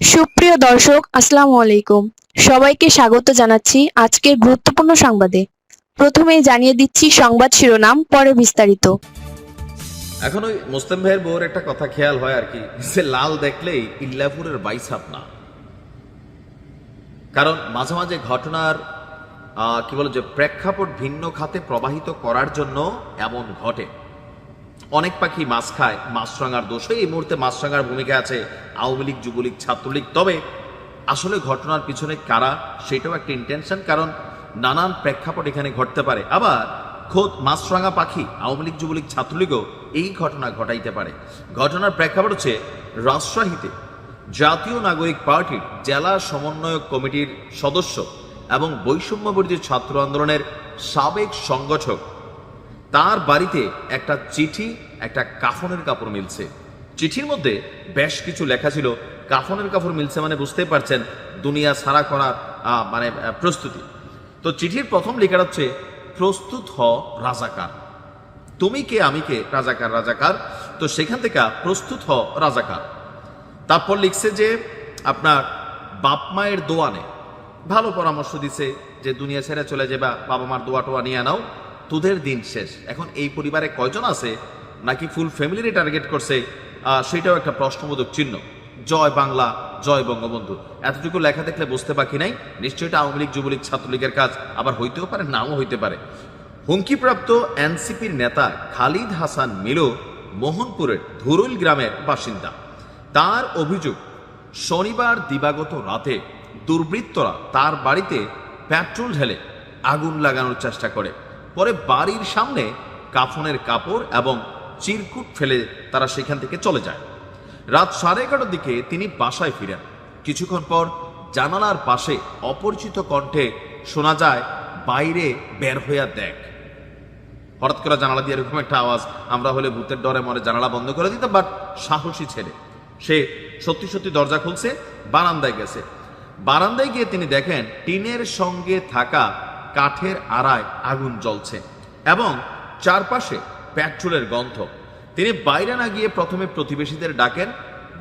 সুপ্রিয় দর্শক, আসসালামু আলাইকুম। সবাইকে স্বাগত জানাচ্ছি আজকের গুরুত্বপূর্ণ সংবাদে। প্রথমেই জানিয়ে দিচ্ছি সংবাদ শিরোনাম, পরে বিস্তারিত। এখন ওই মুসলিম ভাইয়ের বউর একটা কথা খেয়াল হয় আর কি, যে লাল দেখলেই ইল্লাপুরের বাইসাপ না। কারণ মাঝে মাঝে ঘটনার কি বলে যে প্রেক্ষাপট ভিন্ন খাতে প্রবাহিত করার জন্য এমন ঘটে। অনেক পাখি মাছ খায়, মাছরাঙার দোষ। এই মুহূর্তে মাছরাঙার ভূমিকা আছে আওয়ামী লীগ, যুবলীগ, ছাত্রলীগ। তবে আসলে ঘটনার পিছনে কারা, সেটাও একটা ইন্টেনশন। কারণ নানান প্রেক্ষাপট এখানে ঘটতে পারে। আবার খোদ মাছরাঙা পাখি আওয়ামী লীগ, যুবলীগ, ছাত্রলীগও এই ঘটনা ঘটাইতে পারে। ঘটনার প্রেক্ষাপট হচ্ছে রাজশাহীতে জাতীয় নাগরিক পার্টির জেলা সমন্বয়ক কমিটির সদস্য এবং বৈষম্য বিরোধী ছাত্র আন্দোলনের সাবেক সংগঠক, তার বাড়িতে একটা চিঠি, একটা কাফনের কাপড় মিলছে। চিঠির মধ্যে বেশ কিছু লেখা ছিল। কাফনের কাপড় মিলছে মানে বুঝতেই পারছেন দুনিয়া ছাড়া করার প্রস্তুতি। তো চিঠির প্রথম লেখা হচ্ছে, প্রস্তুত হ রাজাকার। তুমি কে আমি কে, রাজাকার রাজাকার। তো সেখান থেকে প্রস্তুত হ রাজাকার। তারপর লিখছে যে আপনার বাপ মায়ের দোয়া নে। ভালো পরামর্শ দিছে যে দুনিয়া ছেড়ে চলে যাবা, বাবা মার দোয়া টোয়া নিয়ে নাও, তোদের দিন শেষ। এখন এই পরিবারে কয়জন আছে, নাকি ফুল ফ্যামিলির টার্গেট করছে, সেটাও একটা প্রশ্নবোধক চিহ্ন। জয় বাংলা, জয় বঙ্গবন্ধু, এতটুকু লেখা দেখলে বুঝতে বাকি নাই নিশ্চয়ই এটা আওয়ামী লীগ, যুবলীগ, ছাত্রলীগের কাজ। আবার হইতেও পারে, নাও হইতে পারে। হুমকিপ্রাপ্ত এনসিপির নেতা খালিদ হাসান মিলু মোহনপুরের ধুরুল গ্রামের বাসিন্দা। তার অভিযোগ, শনিবার দিবাগত রাতে দুর্বৃত্তরা তার বাড়িতে পেট্রোল ঢেলে আগুন লাগানোর চেষ্টা করে। পরে বাড়ির সামনে কাফনের কাপড় এবং চিরকুট ফেলে তারা সেখান থেকে চলে যায়। রাত 11:30টার দিকে তিনি বাসায় ফিরেন। কিছুক্ষণ পর জানালার পাশে অপরিচিত কণ্ঠে শোনা যায়, বাইরে বের হইয়া দেখ। হঠাৎ করে জানালা দিয়ে এরকম একটা আওয়াজ, আমরা হলে ভূতের ডরে মরে জানালা বন্ধ করে দিতাম, বাট সাহসী ছেলে সে সত্যি সত্যি দরজা খুলছে, বারান্দায় গেছে। বারান্দায় গিয়ে তিনি দেখেন টিনের সঙ্গে থাকা কাঠের আড়ায় আগুন জ্বলছে এবং চারপাশে পেট্রোলের গন্ধ। তিনি বাইরে না গিয়ে প্রথমে প্রতিবেশীদের ডাকেন।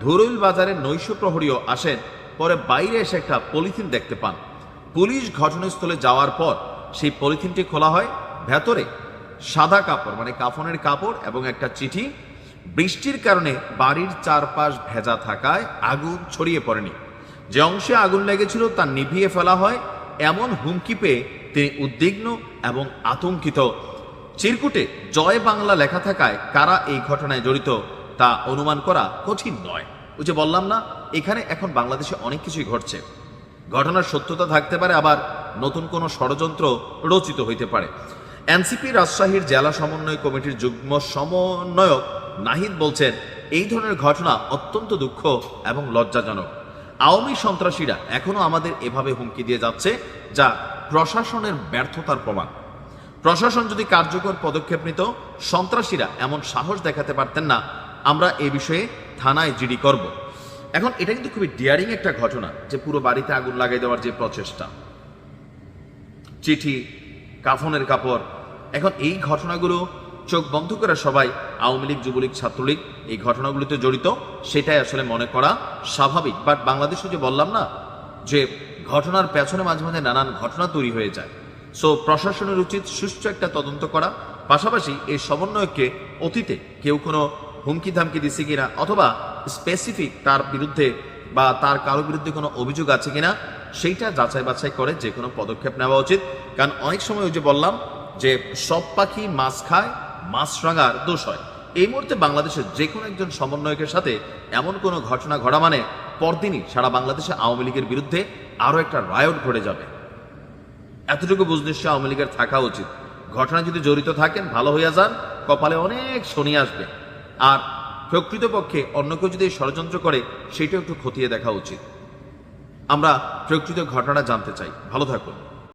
ধুরুইল বাজারের নৈশ প্রহরীও আসেন। পরে বাইরে এসে একটা পলিথিন দেখতে পান। পুলিশ ঘটনাস্থলে যাওয়ার পর সেই পলিথিনটি খোলা হয়। ভেতরে সাদা কাপড়, মানে কাফনের কাপড় এবং একটা চিঠি। বৃষ্টির কারণে বাড়ির চারপাশ ভেজা থাকায় আগুন ছড়িয়ে পড়েনি। যে অংশে আগুন লেগেছিল তা নিভিয়ে ফেলা হয়, এমন হুমকি পেয়ে তিনি উদ্বিগ্ন এবং আতঙ্কিত। চিরকুটে জয় বাংলা লেখা থাকায় কারা এই ঘটনায় জড়িত তা অনুমান করা কঠিন নয়। ওই যে বললাম না, এখানে এখন বাংলাদেশে অনেক কিছুই ঘটছে। ঘটনার সত্যতা থাকতে পারে, আবার নতুন কোনো ষড়যন্ত্র রচিত হইতে পারে। এনসিপি রাজশাহীর জেলা সমন্বয় কমিটির যুগ্ম সমন্বয়ক নাহিদ বলছেন, এই ধরনের ঘটনা অত্যন্ত দুঃখ এবং লজ্জাজনক। আওয়ামী সন্ত্রাসীরা এখনো আমাদের এভাবে হুমকি দিয়ে যাচ্ছে, যা প্রশাসনের ব্যর্থতার প্রমাণ। প্রশাসন যদি কার্যকর পদক্ষেপ নিত, সন্ত্রাসীরা এমন সাহস দেখাতে পারতেন না। আমরা এ বিষয়ে থানায় জিডি করব। এখন এটা কিন্তু খুবই ডিয়ারিং একটা ঘটনা, যে পুরো বাড়িতে আগুন লাগাই দেওয়ার যে প্রচেষ্টা, চিঠি, কাফনের কাপড়। এখন এই ঘটনাগুলো চোখ বন্ধ করে সবাই আওয়ামী লীগ, যুবলীগ, ছাত্রলীগ এই ঘটনাগুলোতে জড়িত, সেটাই আসলে মনে করা স্বাভাবিক। বাট বাংলাদেশে যে বললাম না, যে ঘটনার পেছনে মাঝে মাঝে নানান ঘটনা তৈরি হয়ে যায়। সো প্রশাসনের উচিত সুষ্ঠু একটা তদন্ত করা। পাশাপাশি এই সমন্বয়কে অতীতে কেউ কোনো হুমকি ধামকি দিছে কিনা, অথবা স্পেসিফিক তার বিরুদ্ধে বা তার কারো বিরুদ্ধে কোনো অভিযোগ আছে কিনা, সেইটা যাচাই বাছাই করে যে কোনো পদক্ষেপ নেওয়া উচিত। কারণ অনেক সময় ওই যে বললাম যে সব পাখি মাছ খায়, মাছরাঙার দোষ হয়। এই মুহূর্তে বাংলাদেশের যে কোনো একজন সমন্বয়কের সাথে এমন কোনো ঘটনা ঘটা মানে পরদিনই সারা বাংলাদেশে আওয়ামী লীগের বিরুদ্ধে আরও একটা রায়ট ঘটে যাবে। এতটুকু বুঝ নিশ্চয় আওয়ামী লীগের থাকা উচিত। ঘটনা যদি জড়িত থাকেন, ভালো হইয়া যান, কপালে অনেক শনি আসবে। আর প্রকৃতপক্ষে অন্য কেউ যদি ষড়যন্ত্র করে, সেটাও একটু খতিয়ে দেখা উচিত। আমরা প্রকৃত ঘটনা জানতে চাই। ভালো থাকুন।